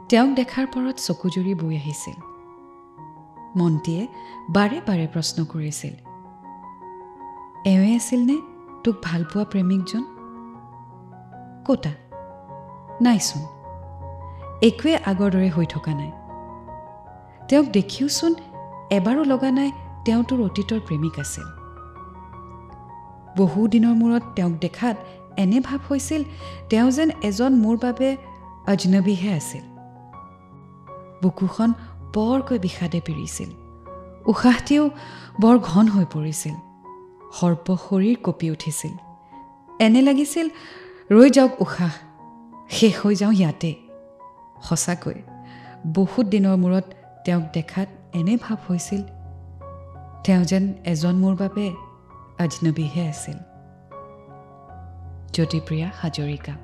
তেওঁক দেখাৰ পৰত চকুজুৰি বৈ আহিছিল। মন্তীয়ে বাৰে বাৰে প্ৰশ্ন কৰিছিল, এওঁৱে আছিলনে তোক ভাল পোৱা প্ৰেমিকজন? ক'তা? নাইচোন, একোৱে আগৰ দৰে হৈ থকা নাই। তেওঁক দেখিওচোন এবাৰো লগা নাই তেওঁ তোৰ অতীতৰ প্ৰেমিক আছিল। বহু দিনৰ মূৰত তেওঁক দেখাত এনে ভাৱ হৈছিল তেওঁ যেন এজন মোৰ বাবে অজনবীহে আছিল। বুকুখন বৰকৈ বিষাদে পিৰিছিল। উশাহটিও বৰ ঘন হৈ পৰিছিল। সৰ্প শৰীৰ কঁপি উঠিছিল। এনে লাগিছিল ৰৈ যাওক উশাহ, শেষ হৈ যাওঁ ইয়াতে। সঁচাকৈ বহুত দিনৰ মূৰত তেওঁক দেখাত এনে ভাৱ হৈছিল তেওঁ যেন এজন মোৰ বাবে অজনবীহে আছিল। জ্যোতিপ্ৰিয়া হাজৰিকা।